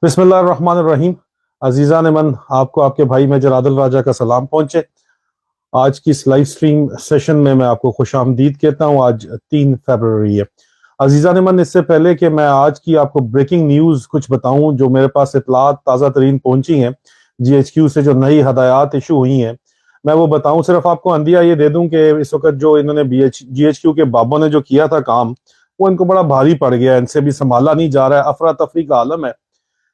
बिस्मिल्लाहिर्रहमानिर्रहीम। अजीज़ान मन, आपको आपके भाई मेजर आदिल राजा का सलाम पहुंचे। आज की इस लाइव स्ट्रीम सेशन में मैं आपको खुश आमदीद कहता हूं। आज 3 फरवरी है। अजीज़ान मन, इससे पहले कि मैं आज की आपको ब्रेकिंग न्यूज़ कुछ बताऊं, जो मेरे पास इतलात ताज़ा तरीन पहुंची हैं GHQ से, जो नई हदायत इशू हुई हैं, मैं वो बताऊं। सिर्फ आपको अंदिया ये दे दूं कि इस वक्त जो इन्होंने GHQ के बाबों ने जो किया था काम, वो इनको बड़ा भारी पड़ गया है। इनसे भी संभाला नहीं जा रहा है। अफरा तफरी का आलम है।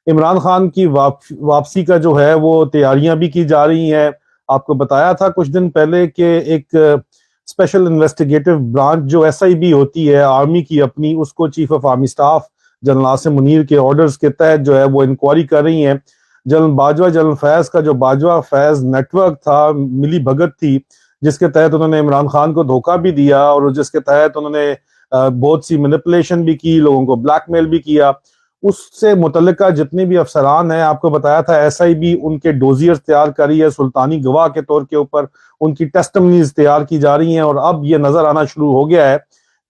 इमरान खान की वापसी का जो है वो तैयारियां भी की जा रही हैं। आपको बताया था कुछ दिन पहले कि एक स्पेशल इन्वेस्टिगेटिव ब्रांच जो SIB होती है आर्मी की अपनी, उसको chief of army staff general Asim Munir के ऑर्डर्स के तहत जो है वो इंक्वायरी कर रही है। जनरल बाजवा, जनरल फैज का जो बाजवा फैज नेटवर्क था, मिली भगत थी, जिसके तहत उन्होंने इमरान खान को धोखा भी दिया और जिसके तहत उन्होंने बहुत सी मैनिपुलेशन भी की, लोगों को ब्लैकमेल भी किया। उससे मुतल्लिका जितने भी अफसरान हैं, आपको बताया था SIB उनके डोजियर्स तैयार कर रही है सुल्तानी गवाह के तौर के ऊपर, उनकी टेस्टिमनीज तैयार की जा रही हैं। और अब ये नजर आना शुरू हो गया है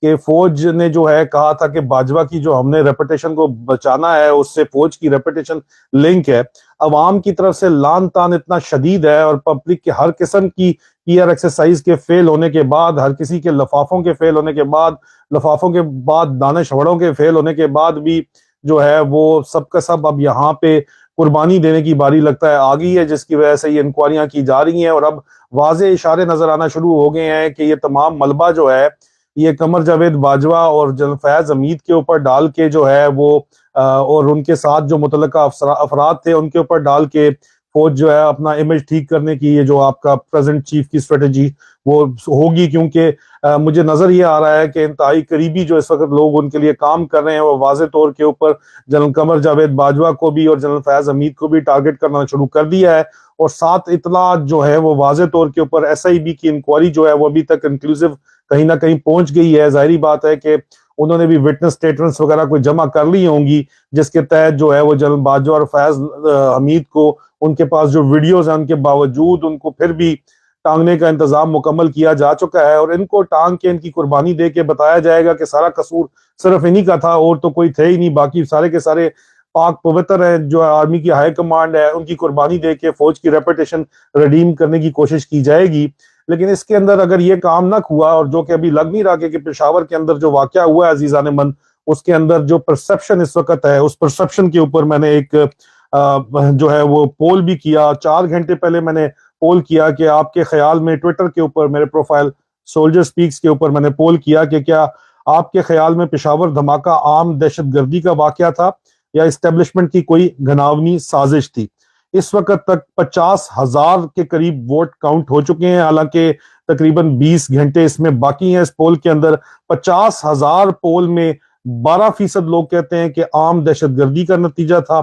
कि फौज ने जो है कहा था कि बाजवा की जो हमने रेपुटेशन को बचाना है, उससे फौज की रेपुटेशन लिंक है। अवाम की तरफ से लान तान इतना शदीद है और पब्लिक के हर किस्म की PR एक्सरसाइज के फेल होने के बाद, हर किसी के लफाफों के फेल होने के बाद, लफाफों के बाद दानिशवरों के फेल होने के बाद भी जो है वो सब का सब अब यहाँ पे कुर्बानी देने की बारी लगता है आ गई है, जिसकी वजह से ये इंक्वायरियां की जा रही हैं। और अब वाज़े इशारे नजर आना शुरू हो गए हैं कि ये तमाम मलबा जो है ये कमर जावेद बाजवा और जनरल फैज हमीद के ऊपर डाल के जो है वो और उनके साथ जो मुतल्लिका अफराद थे उनके ऊपर डाल के फौज जो है अपना इमेज ठीक करने की, ये जो आपका प्रेजेंट चीफ की स्ट्रेटेजी वो होगी। क्योंकि मुझे नजर ये आ रहा है कि इंतहाई करीबी जो इस वक्त लोग उनके लिए काम कर रहे हैं वो वाजे तौर के ऊपर जनरल कमर जावेद बाजवा को भी और जनरल फैज हमीद को भी टारगेट करना शुरू कर दिया है। और साथ इतला जो है वो वाजे तौर के ऊपर SIB की इंक्वायरी जो है वो अभी तक इंक्लूसिव कहीं ना कहीं पहुंच गई है। जाहिर बात है कि उन्होंने भी विटनेस स्टेटमेंट्स वगैरह कोई जमा कर ली होंगी, जिसके तहत जो है वो जनरल बाजवा और फैज हमीद को उनके पास जो वीडियोस हैं उनके बावजूद उनको फिर भी टांगने का इंतजाम मुकम्मल किया जा चुका है। और इनको टांग के इनकी कुर्बानी दे के बताया जाएगा कि सारा कसूर सिर्फ इन्हीं का था और तो कोई थे ही नहीं, बाकी सारे के सारे पाक पवित्र है। जो आर्मी की हाई कमांड है उनकी कुर्बानी दे के फौज की रेपुटेशन रिडीम करने की कोशिश की जाएगी। लेकिन इसके अंदर अगर ये काम ना हुआ, और जो कि अभी लग नहीं रहा कि पेशावर के अंदर जो वाकया हुआ है अजीजान मन, उसके अंदर जो परसेप्शन इस वक्त है, उस परसेप्शन के ऊपर मैंने एक जो है वो पोल भी किया। 4 घंटे पहले मैंने पोल किया कि आपके ख्याल में, ट्विटर के ऊपर मेरे प्रोफाइल सोल्जर स्पीक्स के ऊपर मैंने पोल किया कि क्या आपके ख्याल में पेशावर धमाका आम दहशतगर्दी का वाकया था या इस्टेब्लिशमेंट की कोई घनावनी साजिश थी। इस वक्त तक 50,000 के करीब वोट काउंट हो चुके हैं। हालांकि तकरीबन 20 घंटे इसमें बाकी हैं। इस पोल के अंदर 50,000 पोल में 12% लोग कहते हैं कि आम दहशतगर्दी का नतीजा था।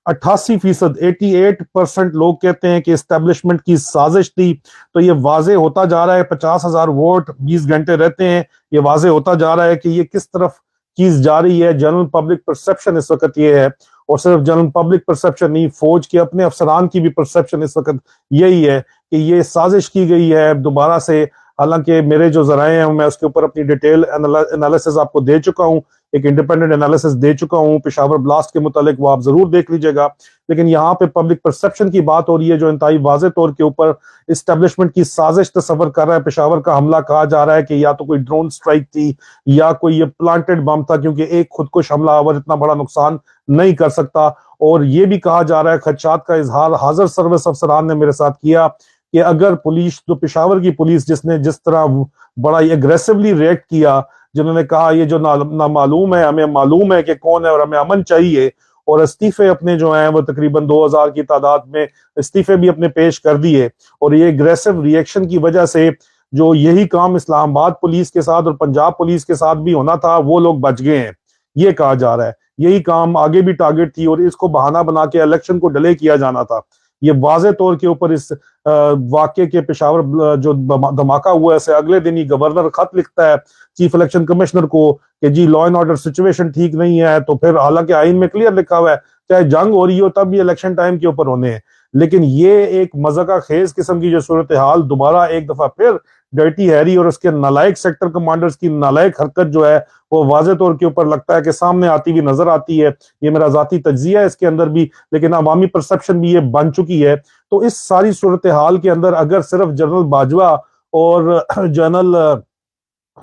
88%, 88% लोग कहते हैं कि इस्टेब्लिशमेंट की साजिश थी। तो ये वाजे होता जा रहा है, 50,000 वोट 20 घंटे रहते हैं, ये वाजे होता जा रहा है कि ये किस तरफ चीज जा रही है। जनरल पब्लिक परसेप्शन इस वक्त ये है, और सिर्फ जनरल पब्लिक परसेप्शन नहीं, फौज के अपने अफसरान की भी परसेप्शन इस वक्त यही है कि ये साजिश की गई है दोबारा से। हालांकि मेरे जो जराए हैं मैं उसके ऊपर अपनी डिटेल एनालिसिस आपको दे चुका हूं, एक इंडिपेंडेंट एनालिसिस दे चुका हूं पेशावर ब्लास्ट के मुतालिक, वो आप जरूर देख लीजिएगा। लेकिन यहाँ पे पब्लिक परसेप्शन की बात हो रही है जो इंतहाई वाज़े तौर के ऊपर इस्टेब्लिशमेंट की साजिश तस्वर कर रहा है। पेशावर का हमला कहा जा रहा है कि या तो कोई ड्रोन स्ट्राइक थी या कोई ये प्लांटेड बम था, क्योंकि एक खुदकुश हमलावर इतना बड़ा नुकसान नहीं कर सकता। और ये भी कहा जा रहा है, खदशात का इजहार हाजिर सर्विस अफसरान ने मेरे साथ किया कि अगर पुलिस, जो पेशावर की पुलिस जिसने जिस तरह बड़ा एग्रेसिवली रिएक्ट किया, जिन्होंने कहा ये जो ना मालूम है, हमें मालूम है कि कौन है और हमें अमन चाहिए, और इस्तीफे अपने जो हैं वो तकरीबन 2000 की तादाद में इस्तीफे भी अपने पेश कर दिए। और ये एग्रेसिव रिएक्शन की वजह से जो यही काम इस्लामाबाद पुलिस के साथ और पंजाब पुलिस के साथ भी होना था, वो लोग बच गए हैं, ये कहा जा रहा है। यही काम आगे भी टारगेट थी और इसको बहाना बना के इलेक्शन को डिले किया जाना था। ये वाजे तौर के ऊपर इस वाक्य के पेशावर जो धमाका हुआ है, अगले दिन ही गवर्नर खत लिखता है चीफ इलेक्शन कमिश्नर को कि जी लॉ एंड ऑर्डर सिचुएशन ठीक नहीं है। तो फिर हालांकि आइन में क्लियर लिखा हुआ है चाहे जंग हो रही हो तब भी इलेक्शन टाइम के ऊपर होने हैं, लेकिन ये एक मज़ाका खेज किस्म की जो सूरत हाल दोबारा एक दफा फिर डर्टी हैरी और उसके नालायक सेक्टर कमांडर्स की नालायक हरकत जो है वो वाज़े तौर के ऊपर लगता है कि सामने आती हुई नजर आती है। ये मेरा जाती तज्जिया है इसके अंदर भी, लेकिन अवामी परसेप्शन भी ये बन चुकी है। तो इस सारी सूरत हाल के अंदर अगर सिर्फ जनरल बाजवा और जनरल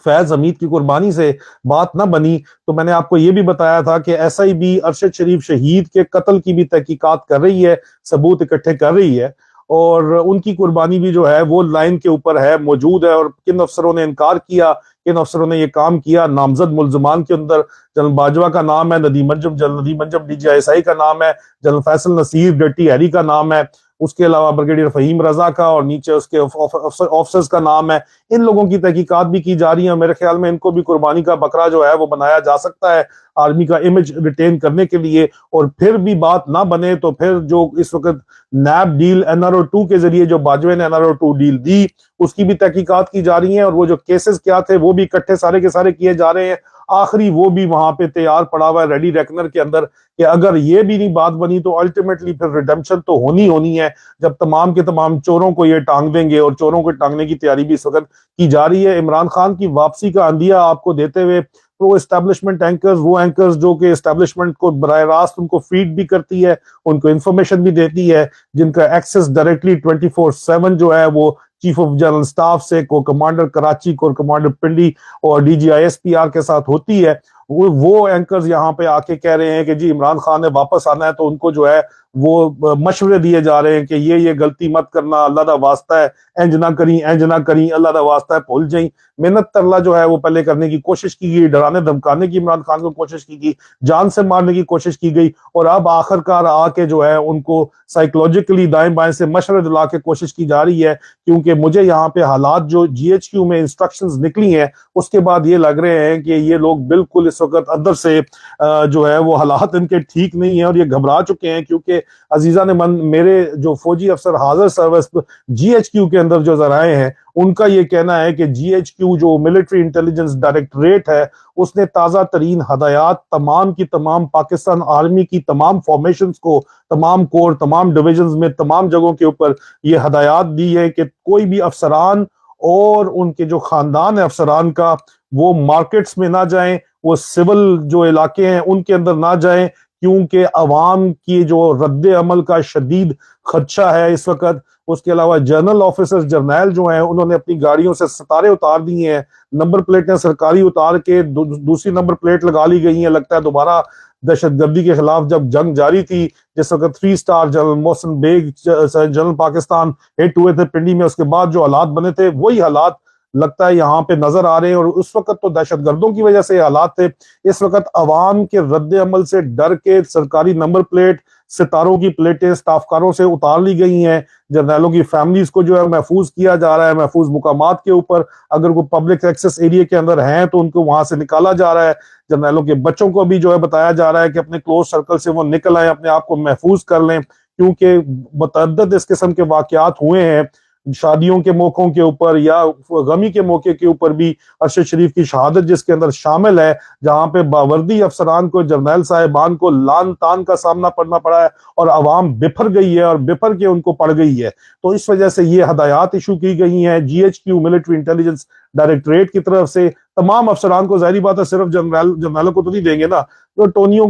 फैज हमीद की कुर्बानी से बात ना बनी, तो मैंने आपको ये भी बताया था कि एसआईबी अरशद शरीफ शहीद के कत्ल की भी तहकीकात कर रही है, सबूत इकट्ठे कर रही है, और उनकी कुर्बानी भी जो है वो लाइन के ऊपर है, मौजूद है। और किन अफसरों ने इनकार किया, किन अफसरों ने ये काम किया, नामजद मुल्जमान के अंदर जनरल बाजवा का नाम है, नदीम अंजुम, जनरल नदीम अंजुम डीजीआईएसआई का नाम है, general Faisal Naseer dirty Harry का नाम है, उसके अलावा ब्रिगेडियर फहीम रजा का और नीचे उसके ऑफिसर्स का नाम है। इन लोगों की तहकीकात भी की जा रही है। मेरे ख्याल में इनको भी कुर्बानी का बकरा जो है वो बनाया जा सकता है आर्मी का इमेज रिटेन करने के लिए। और फिर भी बात ना बने तो फिर जो इस वक्त नैब डील NRO2 के जरिए जो बाजवे ने NRO2 डील दी, उसकी भी तहकीकात की जा रही है, और वो जो केसेस क्या थे वो भी इकट्ठे सारे के सारे किए जा रहे हैं। आखिरी वो भी वहां पे तैयार पड़ा हुआ है रेडी रेकनर के अंदर, कि अगर ये भी नहीं बात बनी तो अल्टीमेटली फिर रिडेम्पशन तो होनी होनी है, जब तमाम के तमाम चोरों को ये टांग देंगे। और चोरों को टांगने की तैयारी भी इस वक्त की जा रही है। इमरान खान की वापसी का अंदिया आपको देते हुए प्रो एस्टेब्लिशमेंट एंकर्स, वो एंकर्स जो कि एस्टेब्लिशमेंट को बराह रास्त उनको फीड भी करती है, उनको इंफॉर्मेशन भी देती है, जिनका एक्सेस डायरेक्टली 24/7 जो है वो चीफ ऑफ जनरल स्टाफ से, को कमांडर कराची, को कमांडर पिंडी और DGISPR के साथ होती है, वो एंकर्स यहाँ पे आके कह रहे हैं कि जी इमरान खान ने वापस आना है, तो उनको जो है वो मशवरे दिए जा रहे हैं कि ये गलती मत करना, अल्लाह दा वास्ता है, इंज ना करी, इंज ना करी, अल्लाह दा वास्ता है, भूल जाई। मेहनत तरला जो है वो पहले करने की कोशिश की गई, डराने धमकाने की इमरान खान को कोशिश की गई, जान से मारने की कोशिश की गई, और अब आखिरकार आके जो है उनको साइकोलॉजिकली दाएं बाएं से मशवरे दिला के कोशिश की जा रही है। क्योंकि मुझे यहाँ पे हालात जो GHQ में इंस्ट्रक्शंस निकली हैं उसके बाद ये लग रहे हैं कि ये लोग बिल्कुल इस वक्त अंदर से जो है वो हालात इनके ठीक नहीं है, और ये घबरा चुके हैं। क्योंकि अजीजा ने मन मेरे जो फौजी अफसर हाजिर सर्विस GHQ के अंदर जो जराए हैं, उनका ये कहना है कि GHQ जो मिलिट्री इंटेलिजेंस डायरेक्टरेट है, उसने ताज़ा तरीन हदायत तमाम की तमाम पाकिस्तान आर्मी की तमाम फॉर्मेशंस को, तमाम कोर, तमाम डिविजन्स में, तमाम जगहों के ऊपर ये हदायत दी है कि कोई भी अफसरान और उनके जो खानदान है अफसरान का, वो मार्केट्स में ना जाएं, वो सिविल जो इलाके हैं उनके अंदर ना जाएं, क्योंकि अवाम की जो रद्द अमल का शदीद खदशा है इस वक्त। उसके अलावा जनरल ऑफिसर्स, जर्नैल जो हैं, उन्होंने अपनी गाड़ियों से सितारे उतार दिए हैं, नंबर प्लेटें सरकारी उतार के दूसरी नंबर प्लेट लगा ली गई हैं। लगता है दोबारा दहशतगर्दी के खिलाफ जब जंग जारी थी, जिस वक्त 3 star general Mohsin Baig general Pakistan hit हुए थे पिंडी में, उसके बाद जो हालात बने थे वही हालात लगता है यहाँ पे नजर आ रहे हैं। और उस वक्त तो दहशतगर्दों की वजह से हालात थे, इस वक्त अवाम के रद्द अमल से डर के सरकारी नंबर प्लेट, सितारों की प्लेटें स्टाफकारों से उतार ली गई हैं। जर्नैलों की फैमिलीज को जो है महफूज किया जा रहा है, महफूज मुकामात के ऊपर, अगर वो पब्लिक एक्सेस एरिया के अंदर हैं तो उनको वहां से निकाला जा रहा है। जर्नैलों के बच्चों को भी जो है बताया जा रहा है कि अपने क्लोज सर्कल से वो निकल आए, अपने आप को महफूज कर लें, क्योंकि मुतअद्दिद इस किस्म के वाकयात हुए हैं शादियों के मौकों के ऊपर या गमी के मौके के ऊपर भी। अरशद शरीफ की शहादत जिसके अंदर शामिल है, जहां पे बावर्दी अफसरान को, जर्नैल साहिबान को लान तान का सामना करना पड़ा है, और आवाम बिफर गई है और बिफर के उनको पड़ गई है। तो इस वजह से ये हदायत इशू की गई हैं GHQ मिलिट्री इंटेलिजेंस डायरेक्टरेट की तरफ से तमाम अफसरान को। जाहिर बात है सिर्फ जर्नैलों को तो नहीं देंगे ना, तो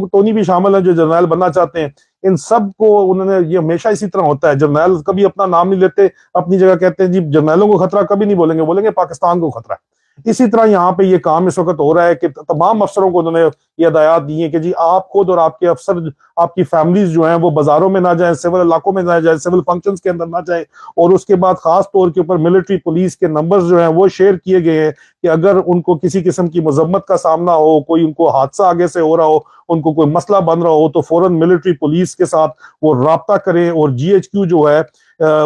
टोनी भी शामिल है जो जर्नैल बनना चाहते हैं। इन सब को उन्होंने, ये हमेशा इसी तरह होता है, जर्नैल कभी अपना नाम नहीं लेते, अपनी जगह कहते हैं जी जर्नैलों को खतरा, कभी नहीं बोलेंगे, बोलेंगे पाकिस्तान को खतरा है। इसी तरह यहाँ पे ये काम इस वक्त हो रहा है कि तमाम अफसरों को उन्होंने ये हदायत दी है कि जी आप खुद और आपके अफसर, आपकी फैमिलीज जो हैं वो बाजारों में ना जाएं, सिविल इलाकों में ना जाएं, सिविल फंक्शंस के अंदर ना जाएं। और उसके बाद खास तौर के ऊपर मिलिट्री पुलिस के नंबर्स जो हैं वो शेयर किए गए हैं कि अगर उनको किसी किस्म की मजम्मत का सामना हो, कोई उनको हादसा आगे से हो रहा हो, उनको कोई मसला बन रहा हो, तो फौरन मिलिट्री पुलिस के साथ वो राब्ता करें। और GHQ जो है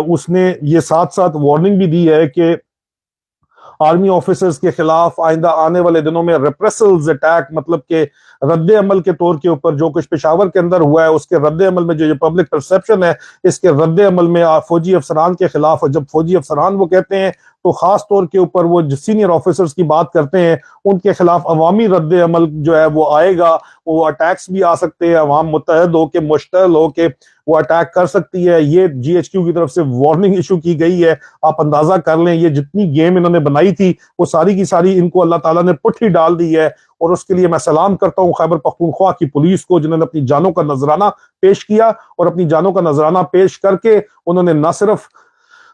उसने ये साथ साथ वार्निंग भी दी है कि आर्मी ऑफिसर्स के खिलाफ आइंदा आने वाले दिनों में रिप्रेसल्स अटैक, मतलब के रद्द अमल के तौर के ऊपर जो कुछ पेशावर के अंदर हुआ है उसके रद्द अमल में जो पब्लिक परसेप्शन है, इसके रद्द अमल में फौजी अफसरान के खिलाफ, जब फौजी अफसरान वो कहते हैं तो खास तौर के ऊपर वो जो सीनियर ऑफिसर्स की बात करते हैं उनके खिलाफ अवामी रद्द अमल जो है वो आएगा, वो अटैक्स भी आ सकते हैं, अवाम मुत्तहद होके मुश्तल होके वो अटैक कर सकती है। ये जीएचक्यू की तरफ से वार्निंग इशू की गई है। आप अंदाजा कर लें ये जितनी गेम इन्होंने बनाई थी वो सारी की सारी इनको अल्लाह ताला ने पुट्ठी डाल दी है। और उसके लिए मैं सलाम करता हूं खैबर पख्तूनख्वा की पुलिस को, जिन्होंने अपनी जानों का नजराना पेश किया और अपनी जानों का नजराना पेश करके उन्होंने न सिर्फ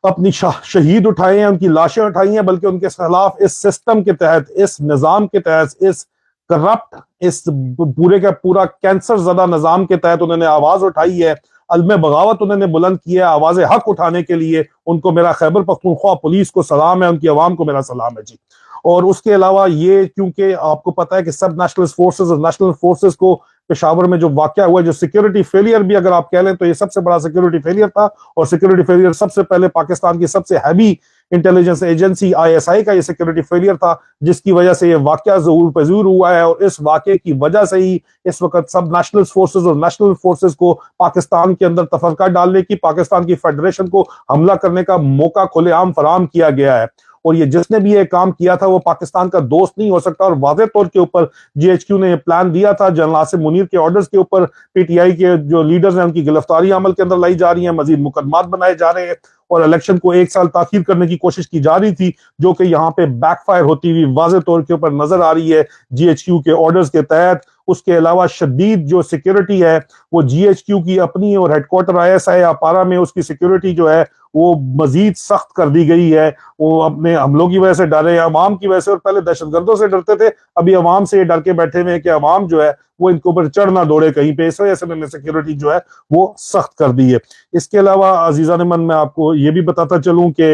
अपनी शहीद उठाए हैं, उनकी लाशें उठाई हैं, बल्कि उनके खिलाफ इस सिस्टम के तहत, इस निजाम के तहत, इस करप्ट, इस पूरे का पूरा कैंसर ज़दा निजाम के तहत उन्होंने आवाज उठाई है। अलमे बगावत उन्होंने बुलंद किया है आवाज हक उठाने के लिए। उनको मेरा खैबर पख्तूनख्वा पुलिस को सलाम है, उनकी आवाम को मेरा सलाम है जी। और उसके अलावा ये, क्योंकि आपको पता है कि सब नेशनलिस्ट फोर्सेस और नेशनल फोर्सेस को पेशावर में जो वाकया हुआ, जो सिक्योरिटी फेलियर भी अगर आप कह लें तो ये सबसे बड़ा सिक्योरिटी फेलियर था। और सिक्योरिटी फेलियर सबसे पहले पाकिस्तान की सबसे हैवी इंटेलिजेंस एजेंसी आईएसआई का ये सिक्योरिटी फेलियर था, जिसकी वजह से ये वाकया ज़हूर पज़ीर हुआ है। और इस वाकये की वजह से ही इस वक्त सब नेशनल फोर्सेस और नेशनल फोर्सेस को पाकिस्तान के अंदर तफरका डालने की, पाकिस्तान की फेडरेशन को हमला करने का मौका खुलेआम फराम किया गया है। और ये जिसने भी ये काम किया था वो पाकिस्तान का दोस्त नहीं हो सकता। और वाज़ेह तौर के ऊपर जीएचक्यू ने प्लान दिया था, जनरल आसिम मुनीर के ऑर्डर्स के ऊपर पीटीआई के जो लीडर्स हैं उनकी गिरफ्तारी अमल के अंदर लाई जा रही है, मजीद मुकदमात बनाए जा रहे हैं और इलेक्शन को 1 साल ताखीर करने की कोशिश की जा रही थी, जो कि यहाँ पे बैकफायर होती हुई वाज़ेह तौर के ऊपर नजर आ रही है जीएचक्यू के ऑर्डर्स के तहत। उसके अलावा शदीद जो सिक्योरिटी है वो जीएचक्यू की अपनी और हेडक्वार्टर आईएसआई अपारा में उसकी सिक्योरिटी जो है वो मजीद सख्त कर दी गई है। वो अपने हमलों की वजह से डरे, अवाम की वजह से, और पहले दहशतगर्दों से डरते थे, अभी अवाम से ये डर के बैठे हुए हैं कि अवाम जो है वो इनके ऊपर चढ़ ना दौड़े कहीं पे। इस वजह से मैंने सिक्योरिटी जो है वो सख्त कर दी है। इसके अलावा अजीजा ने मन मैं आपको ये भी बताता चलूं कि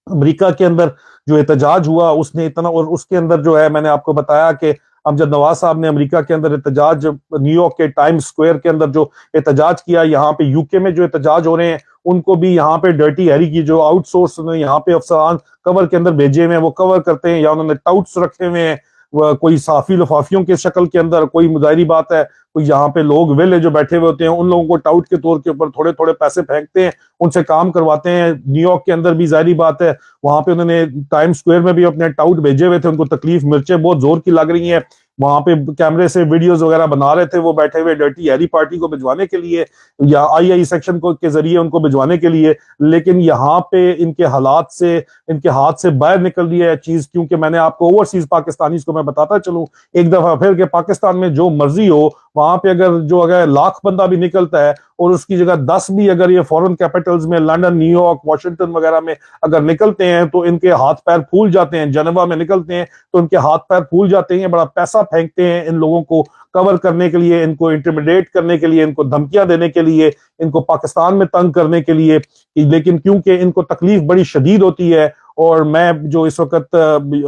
अमेरिका के अंदर जो एहतजाज हुआ उसने इतना, और उसके अंदर जो है मैंने आपको बताया कि अमजद नवाज साहब ने अमेरिका के अंदर एहतजाज, न्यूयॉर्क के टाइम्स स्क्वायर के अंदर जो एहतजाज किया, यहाँ पे यूके में जो एहतजाज हो रहे हैं उनको भी यहाँ पे डर्टी हैरी की जो आउटसोर्स यहाँ पे अफसरान कवर के अंदर भेजे हुए हैं वो कवर करते हैं, या उन्होंने टाउट्स रखे हुए हैं कोई साफी लफाफियों के शक्ल के अंदर। कोई मुजाहिरी बात है, कोई यहाँ पे लोग वेले जो बैठे हुए होते हैं उन लोगों को टाउट के तौर के ऊपर थोड़े थोड़े पैसे फेंकते हैं, उनसे काम करवाते हैं। न्यूयॉर्क के अंदर भी जाहिर बात है वहां पे उन्होंने टाइम स्क्वायर में भी अपने टाउट भेजे हुए थे, उनको तकलीफ मिर्चें बहुत जोर की लग रही हैं, वहां पे कैमरे से वीडियोस वगैरह बना रहे थे वो बैठे हुए डर्टी हैरी पार्टी को भिजवाने के लिए या आई सेक्शन को के जरिए उनको भिजवाने के लिए। लेकिन यहाँ पे इनके हालात से, इनके हाथ से बाहर निकल रही है चीज, क्योंकि मैंने आपको ओवरसीज पाकिस्तानीज को मैं बताता चलूं एक दफा फिर कि पाकिस्तान में जो मर्जी हो वहां पे अगर लाख बंदा भी निकलता है और उसकी जगह 10 भी अगर ये फॉरेन कैपिटल्स में लंदन, न्यूयॉर्क, वॉशिंगटन वगैरह में अगर निकलते हैं तो इनके हाथ पैर फूल जाते हैं। जेनेवा में निकलते हैं तो इनके हाथ पैर फूल जाते हैं, बड़ा पैसा फेंकते हैं इन लोगों को कवर करने के लिए, इनको इंटिमिडेट करने के लिए, इनको धमकियां देने के लिए, इनको पाकिस्तान में तंग करने के लिए। लेकिन क्योंकि इनको तकलीफ बड़ी शदीद होती है, और मैं जो इस वक्त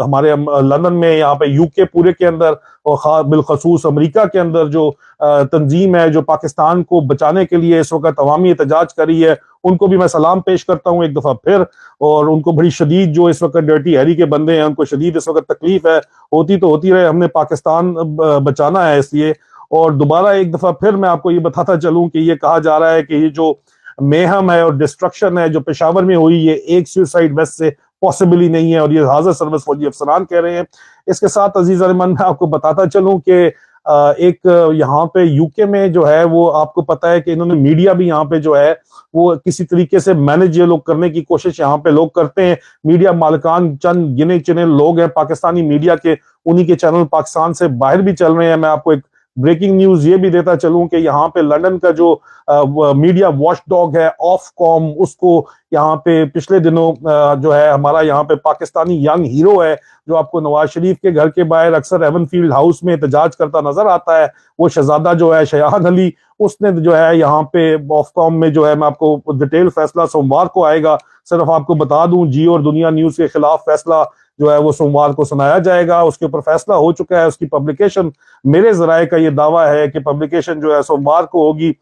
हमारे लंदन में, यहाँ पे यूके पूरे के अंदर और बिलखसूस अमेरिका के अंदर जो तंजीम है जो पाकिस्तान को बचाने के लिए इस वक्त अवामी एहतजाज कर रही है, उनको भी मैं सलाम पेश करता हूँ एक दफा फिर। और उनको बड़ी शदीद, जो इस वक्त डर्टी हैरी के बंदे हैं उनको शदीद इस वक्त तकलीफ है, होती तो होती रहे, हमने पाकिस्तान बचाना है इसलिए। और दोबारा एक दफा फिर मैं आपको ये बताता चलूं कि ये कहा जा रहा है कि ये जो मेहम है और डिस्ट्रक्शन है जो पेशावर में हुई, ये एक सुसाइड वेस्ट से पॉसिबल ही नहीं है, और ये हाजिर सर्विस फौजी अफसरान कह रहे हैं। इसके साथ अजीज अरमान मैं आपको बताता चलूं कि एक यहाँ पे यूके में जो है वो आपको पता है कि इन्होंने मीडिया भी यहाँ पे जो है वो किसी तरीके से मैनेज ये लोग करने की कोशिश यहाँ पे लोग करते हैं। मीडिया मालिकान चंद गिने चुने लोग हैं पाकिस्तानी मीडिया के, उन्हीं के चैनल पाकिस्तान से बाहर भी चल रहे हैं। मैं आपको एक ब्रेकिंग न्यूज ये भी देता चलूं कि यहाँ पे लंदन का जो मीडिया वॉच डॉग है ऑफकॉम, उसको यहाँ पे पिछले दिनों जो है हमारा यहाँ पे पाकिस्तानी यंग हीरो है जो आपको नवाज शरीफ के घर के बाहर अक्सर एवनफील्ड हाउस में एहतजाज करता नजर आता है, वो शहजादा जो है शयान अली, उसने जो है यहाँ पे ऑफकॉम में जो है, मैं आपको डिटेल फैसला सोमवार को आएगा, सिर्फ आपको बता दूं जी और दुनिया न्यूज के खिलाफ फैसला जो है वो सोमवार को सुनाया जाएगा। उसके ऊपर फैसला हो चुका है, उसकी पब्लिकेशन, मेरे जराए का ये दावा है कि पब्लिकेशन जो है सोमवार को होगी।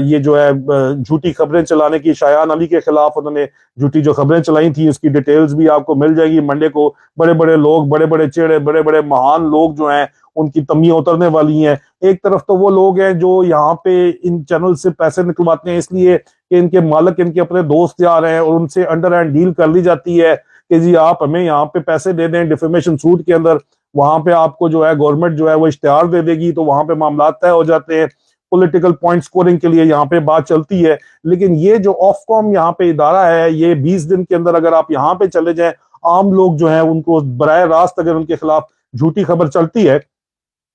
ये जो है झूठी खबरें चलाने की, शयान अली के खिलाफ उन्होंने झूठी जो खबरें चलाई थी उसकी डिटेल्स भी आपको मिल जाएगी मंडे को। बड़े बड़े लोग, बड़े बड़े चेहरे, बड़े बड़े महान लोग जो हैं उनकी तमियां उतरने वाली हैं। एक तरफ तो वो लोग हैं जो यहाँ पे इन चैनल से पैसे निकलवाते हैं इसलिए कि इनके मालिक इनके अपने दोस्त जा रहे हैं और उनसे अंडर हैंड डील कर ली जाती है कि जी आप हमें यहाँ पे पैसे दे दें डिफेमेशन सूट के अंदर, वहां पे आपको जो है गवर्नमेंट जो है वो इश्तिहार दे देगी, तो वहां पे मामला तय हो जाते हैं। पॉलिटिकल पॉइंट स्कोरिंग के लिए यहाँ पे बात चलती है। लेकिन ये जो ऑफकॉम यहाँ पे इदारा है, ये 20 दिन के अंदर अगर आप यहाँ पे चले जाएं, आम लोग जो है उनको बराह रास्त अगर उनके खिलाफ झूठी खबर चलती है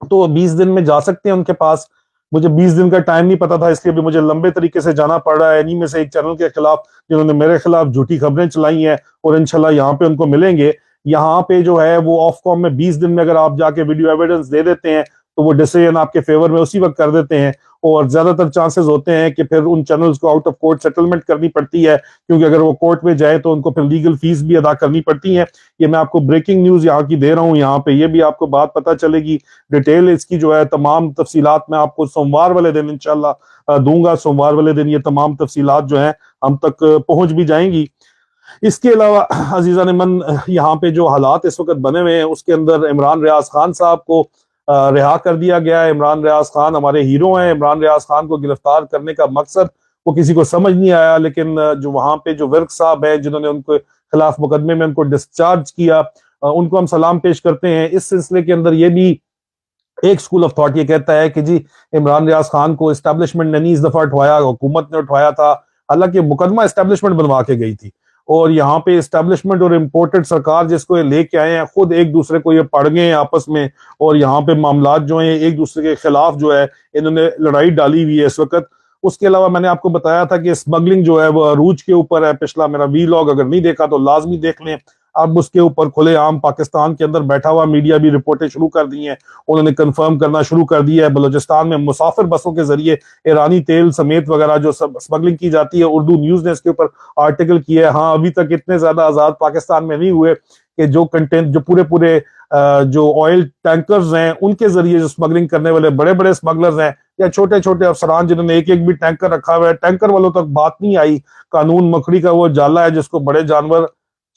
तो 20 दिन में जा सकते हैं उनके पास। मुझे 20 दिन का टाइम नहीं पता था, इसलिए भी मुझे लंबे तरीके से जाना पड़ रहा है। इन्हीं में से एक चैनल के खिलाफ जिन्होंने मेरे खिलाफ झूठी खबरें चलाई हैं, और इंशाल्लाह यहाँ पे उनको मिलेंगे। यहाँ पे जो है वो ऑफकॉम में 20 दिन में अगर आप जाके वीडियो एविडेंस दे देते हैं तो वो डिसीजन आपके फेवर में उसी वक्त कर देते हैं, और ज्यादातर चांसेस होते हैं कि फिर उन चैनल्स को आउट ऑफ कोर्ट सेटलमेंट करनी पड़ती है, क्योंकि अगर वो कोर्ट में जाए तो उनको फिर लीगल फीस भी अदा करनी पड़ती है। ये मैं आपको ब्रेकिंग न्यूज यहाँ की दे रहा हूँ, यहाँ पे ये भी आपको बात पता चलेगी। डिटेल इसकी जो है तमाम तफसीलात मैं आपको सोमवार वाले दिन इंशाल्लाह दूंगा। सोमवार वाले दिन ये तमाम तफसीलात जो है हम तक पहुंच भी जाएंगी। इसके अलावा अजीजा ने मन, यहाँ पे जो हालात इस वक्त बने हुए हैं उसके अंदर इमरान रियाज खान साहब को रिहा कर दिया गया है। इमरान रियाज खान हमारे हीरो हैं। इमरान रियाज खान को गिरफ्तार करने का मकसद वो किसी को समझ नहीं आया, लेकिन जो वहां पे जो वर्क साहब हैं जिन्होंने उनके खिलाफ मुकदमे में उनको डिस्चार्ज किया, उनको हम सलाम पेश करते हैं। इस सिलसिले के अंदर ये भी एक स्कूल ऑफ थॉट ये कहता है कि जी इमरान रियाज खान को एस्टेब्लिशमेंट ने नहीं इस दफा उठवाया, हुकूमत ने उठवाया था। हालांकि मुकदमा एस्टेब्लिशमेंट बनवा के गई थी, और यहाँ पे एस्टेब्लिशमेंट और इम्पोर्टेड सरकार जिसको ये लेके आए हैं खुद एक दूसरे को ये पड़ गए हैं आपस में, और यहाँ पे मामलात जो हैं एक दूसरे के खिलाफ जो है इन्होंने लड़ाई डाली हुई है इस वक्त। उसके अलावा मैंने आपको बताया था कि स्मगलिंग जो है वो अरूज के ऊपर है। पिछला मेरा वीलॉग अगर नहीं देखा तो लाजमी देख लें। अब उसके ऊपर खुलेआम पाकिस्तान के अंदर बैठा हुआ मीडिया भी रिपोर्टें शुरू कर दी हैं, उन्होंने कंफर्म करना शुरू कर दिया है। बलूचिस्तान में मुसाफिर बसों के जरिए ईरानी तेल समेत वगैरह जो स्मगलिंग की जाती है, उर्दू न्यूज ने इसके ऊपर आर्टिकल किया है। हाँ, अभी तक इतने ज्यादा आजाद पाकिस्तान में नहीं हुए कि जो कंटेंट जो पूरे जो ऑयल टैंकर्स हैं उनके जरिए जो स्मगलिंग करने वाले बड़े बड़े स्मगलर्स हैं, या छोटे छोटे अफसरान जिन्होंने एक एक भी टैंकर रखा हुआ है, टैंकर वालों तक बात नहीं आई। कानून मकड़ी का वो जाला है जिसको बड़े जानवर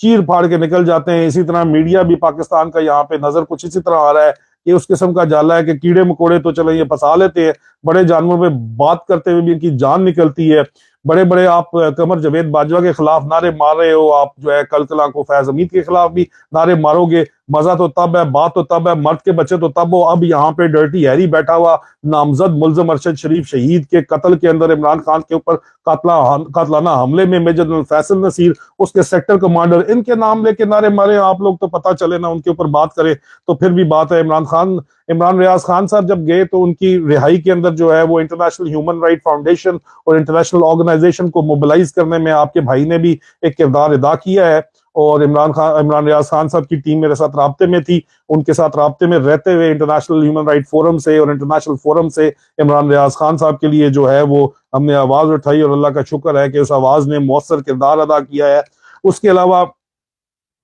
चीर फाड़ के निकल जाते हैं। इसी तरह मीडिया भी पाकिस्तान का यहाँ पे नजर कुछ इसी तरह आ रहा है कि उस किस्म का जाला है कि कीड़े मकोड़े तो चलो ये फंसा लेते हैं, बड़े जानवरों पे बात करते हुए भी इनकी जान निकलती है। बड़े बड़े आप कमर जावेद बाजवा के खिलाफ नारे मार रहे हो, आप जो है कल कला को फैज हमीद के खिलाफ भी नारे मारोगे। मजा तो तब है, बात तो तब है, मर्द के बच्चे तो तब हो। अब यहाँ पे डर्टी हैरी बैठा हुआ नामजद मुल्ज़म अरशद शरीफ शहीद के कत्ल के अंदर इमरान खान के ऊपर कातलाना हमले में मेजर जनरल फैसल नसीर उसके सेक्टर कमांडर, इनके नाम लेके नारे मारे आप लोग, तो पता चले ना उनके ऊपर बात करें तो फिर भी बात है। इमरान रियाज खान साहब जब गए तो उनकी रिहाई के अंदर जो है वो इंटरनेशनल ह्यूमन राइट फाउंडेशन और इंटरनेशनल ऑर्गेनाइजेशन को मोबिलाइज करने में आपके भाई ने भी एक किरदार अदा किया है। और इमरान रियाज खान साहब की टीम मेरे साथ राब्ते में थी। उनके साथ राब्ते में रहते हुए इंटरनेशनल ह्यूमन राइट फोरम से और इंटरनेशनल फोरम से इमरान रियाज खान साहब के लिए जो है वो हमने आवाज उठाई, और अल्लाह का शुक्र है कि उस आवाज ने मौसर किरदार अदा किया है। उसके अलावा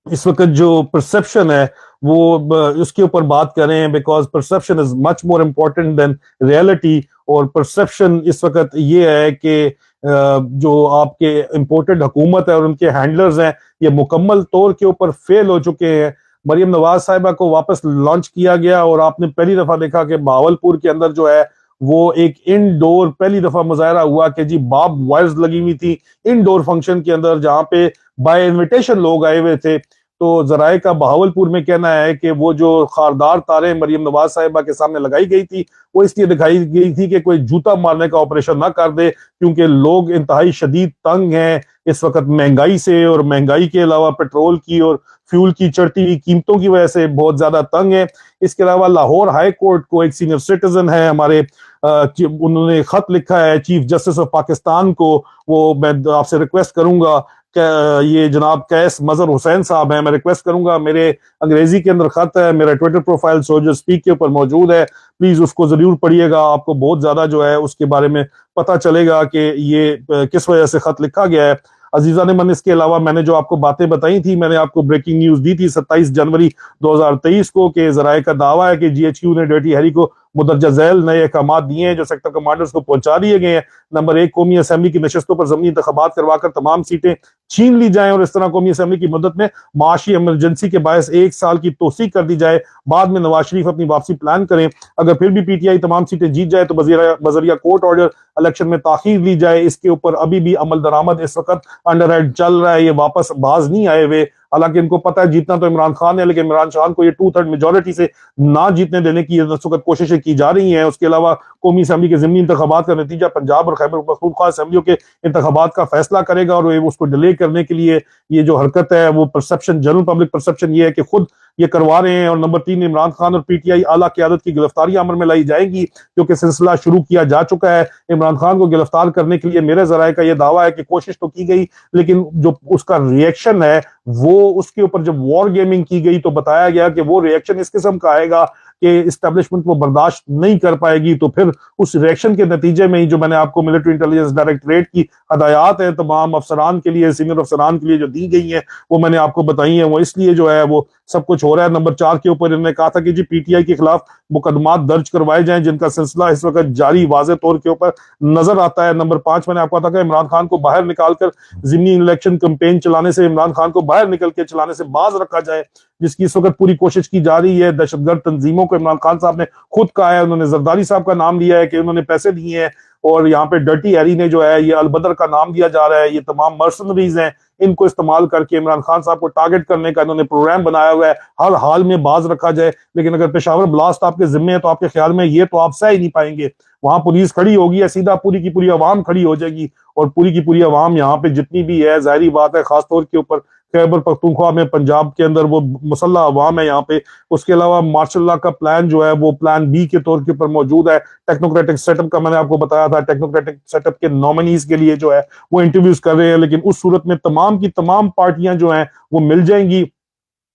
इस वक्त जो परसेप्शन है वो उसके ऊपर बात करें, because perception is much more important then reality. और परसेप्शन इस वक्त ये है कि जो आपके इम्पोर्टेड हुकूमत है और उनके हैंडलर्स हैं ये मुकम्मल तौर के ऊपर फेल हो चुके हैं। मरियम नवाज साहिबा को वापस लॉन्च किया गया, और आपने पहली दफा देखा कि बहावलपुर के अंदर जो है वो एक इनडोर पहली दफा मुजाहरा हुआ कि जी बाब वायर्स लगी हुई थी इनडोर फंक्शन के अंदर, जहां पे बाय इनविटेशन लोग आए हुए थे। तो जराए का बहावलपुर में कहना है कि वो जो खारदार तारे मरियम नवाज साहिबा के सामने लगाई गई थी वो इसलिए दिखाई गई थी कि कोई जूता मारने का ऑपरेशन ना कर दे, क्योंकि लोग इंतहाई शदीद तंग हैं इस वक्त महंगाई से, और महंगाई के अलावा पेट्रोल की और फ्यूल की चढ़ती हुई कीमतों की वजह से बहुत ज्यादा तंग है। इसके अलावा लाहौर हाई कोर्ट को एक सीनियर सिटीजन है हमारे, उन्होंने खत लिखा है चीफ जस्टिस ऑफ पाकिस्तान को। वो मैं आपसे रिक्वेस्ट करूंगा, ये जनाब कैस मजहर हुसैन साहब हैं, मैं रिक्वेस्ट करूंगा, मेरे अंग्रेजी के अंदर खत है, मेरा ट्विटर प्रोफाइल सोल्जर स्पीक के ऊपर मौजूद है, प्लीज उसको जरूर पढ़िएगा। आपको बहुत ज्यादा जो है उसके बारे में पता चलेगा कि ये किस वजह से खत लिखा गया है। अजीजा ने मन, इसके अलावा मैंने जो आपको बातें बताई थी, मैंने आपको ब्रेकिंग न्यूज दी थी 27 जनवरी 2023 को कि जराए का दावा है कि GHQ ने डर्टी हैरी को मुदर्जा झैल नए अहकाम दिए हैं जो सेक्टर कमांडर्स को पहुंचा दिए गए हैं। नंबर 1, कौमी असेंबली की नशस्तों पर जमीनी इंतखाबात करवाकर तमाम सीटें छीन ली जाएं, और इस तरह कौमी असेंबली की मुद्दत में माशी इमरजेंसी के बायस 1 साल की तोसी कर दी जाए। बाद में नवाज शरीफ अपनी वापसी प्लान करें। अगर फिर भी PTI तमाम सीटें जीत जाए तो बजरिया कोर्ट ऑर्डर इलेक्शन में ताखीर ली जाए। इसके ऊपर अभी भी अमल दरामद इस वक्त अंडर हेड चल रहा है, ये वापस बाज नहीं आए हुए। हालांकि इनको पता है जीतना तो इमरान खान है, लेकिन इमरान खान को ये 2/3 मेजोरिटी से ना जीतने देने की इस वक्त कोशिशें की जा रही हैं। उसके अलावा कौमी असम्बली के ज़िमनी इंतखाबात का नतीजा पंजाब और खैबर पख्तूनख्वा असम्बलियों के इंतखाबात का फैसला करेगा, और उसको डिले करने के लिए ये जो हरकत है वो परसेप्शन, जनरल पब्लिक परसेप्शन ये है कि खुद ये करवा रहे हैं। और नंबर 3, इमरान खान और पीटीआई आला क़यादत की गिरफ्तारियां अमल में लाई जाएंगी, जो कि सिलसिला शुरू किया जा चुका है। इमरान खान को गिरफ्तार करने के लिए मेरे जराये का यह दावा है कि कोशिश तो की गई, लेकिन जो उसका रिएक्शन है वो, उसके ऊपर जब वॉर गेमिंग की गई तो बताया गया कि वो रिएक्शन इस किस्म का आएगा कि इस्टेब्लिशमेंट को बर्दाश्त नहीं कर पाएगी। तो फिर उस रिएक्शन के नतीजे में ही जो मैंने आपको मिलिट्री इंटेलिजेंस डायरेक्टरेट की हदायत है तमाम अफसरान के लिए, सीनियर अफसरान के लिए जो दी गई हैं, वो मैंने आपको बताई हैं। वो इसलिए जो है वो सब कुछ हो रहा है। नंबर 4 के ऊपर इन्होंने कहा था कि जी पीटीआई के खिलाफ मुकदमात दर्ज करवाए जाएं, जिनका सिलसिला इस वक्त जारी वाज़े तौर के ऊपर नजर आता है। नंबर 5 मैंने आपको कहा था कि इमरान खान को बाहर निकालकर जिमनी इलेक्शन कैंपेन चलाने से, इमरान खान को बाहर निकल के चलाने से बाज रखा जाए, जिसकी इस वक्त पूरी कोशिश की जा रही है। दहशतगर्द तंजीमों को इमरान खान साहब ने खुद कहा है, उन्होंने जरदारी साहब का नाम लिया है कि उन्होंने पैसे दिए हैं, और यहाँ पे डर्टी हैरी ने जो है ये अलबदर का नाम दिया जा रहा है। ये तमाम मर्सनरीज हैं, इनको इस्तेमाल करके इमरान खान साहब को टारगेट करने का इन्होंने प्रोग्राम बनाया हुआ है, हर हाल में बाज रखा जाए। लेकिन अगर पेशावर ब्लास्ट आपके जिम्मे है तो आपके ख्याल में ये तो आप सह ही नहीं पाएंगे। वहां पुलिस खड़ी होगी या सीधा पूरी की पूरी आवाम खड़ी हो जाएगी, और पूरी की पूरी आवाम यहाँ पे जितनी भी है, जाहिर बात है खासतौर के ऊपर खैबर पख्तूनख्वा में, पंजाब के अंदर वो मुसल्लह अवाम है यहाँ पे। उसके अलावा मार्शल लॉ का प्लान जो है वो प्लान बी के तौर के ऊपर मौजूद है। टेक्नोक्रेटिक सेटअप का मैंने आपको बताया था, टेक्नोक्रेटिक सेटअप के नॉमिनीज के लिए जो है वो इंटरव्यूज कर रहे हैं, लेकिन उस सूरत में तमाम की तमाम पार्टियां जो हैं वो मिल जाएंगी,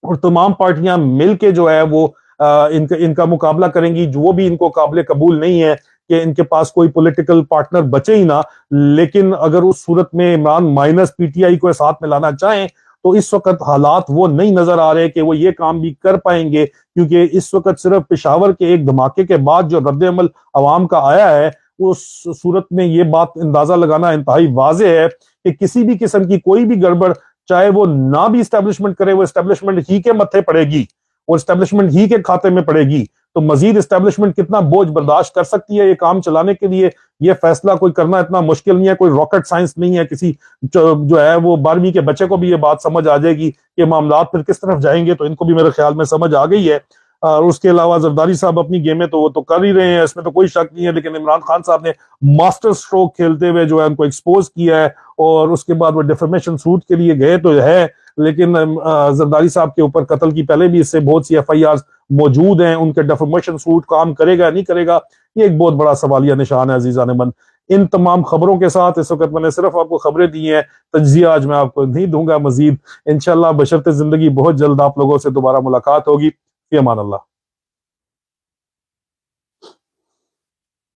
और तमाम पार्टियां मिलके जो है वो इनका मुकाबला करेंगी। जो भी इनको काबिल कबूल नहीं है कि इनके पास कोई पॉलिटिकल पार्टनर बचे ही ना, लेकिन अगर उस सूरत में इमरान माइनस पीटीआई को साथ में लाना चाहें तो इस वक्त हालात वो नहीं नजर आ रहे कि वो ये काम भी कर पाएंगे, क्योंकि इस वक्त सिर्फ पेशावर के एक धमाके के बाद जो रद्द-ए-अमल अवाम का आया है, उस सूरत में ये बात अंदाजा लगाना इंतहाई वाज़ेह है कि किसी भी किस्म की कोई भी गड़बड़, चाहे वो ना भी इस्टेब्लिशमेंट करे, वो इस्टेब्लिशमेंट ही के मत्थे पड़ेगी और इस्टेब्लिशमेंट ही के खाते में पड़ेगी। तो मजीद इस्टेब्लिशमेंट कितना बोझ बर्दाश्त कर सकती है ये काम चलाने के लिए, ये फैसला कोई करना इतना मुश्किल नहीं है, कोई रॉकेट साइंस नहीं है। किसी जो है वो 12वीं के बच्चे को भी ये बात समझ आ जाएगी कि मामला फिर किस तरफ जाएंगे, तो इनको भी मेरे ख्याल में समझ आ गई है। और उसके अलावा जरदारी साहब अपनी गेमें तो वो तो कर ही रहे हैं, इसमें तो कोई शक नहीं है, लेकिन इमरान खान साहब ने मास्टर स्ट्रोक खेलते हुए जो है उनको एक्सपोज किया है, और उसके बाद वो डिफेमेशन सूट के लिए गए तो है, लेकिन जरदारी साहब के ऊपर कत्ल की पहले भी इससे बहुत सी एफआईआर मौजूद हैं। उनके डिफेमेशन सूट काम करेगा नहीं करेगा, ये एक बहुत बड़ा सवालिया निशान है। अजीजान मन, इन तमाम खबरों के साथ इस वक्त मैंने सिर्फ आपको खबरें दी हैं, तज्जिया आज मैं आपको नहीं दूंगा मजीद। इंशाल्लाह बशर्ते जिंदगी बहुत जल्द आप लोगों से दोबारा मुलाकात होगी। फी अमान अल्लाह।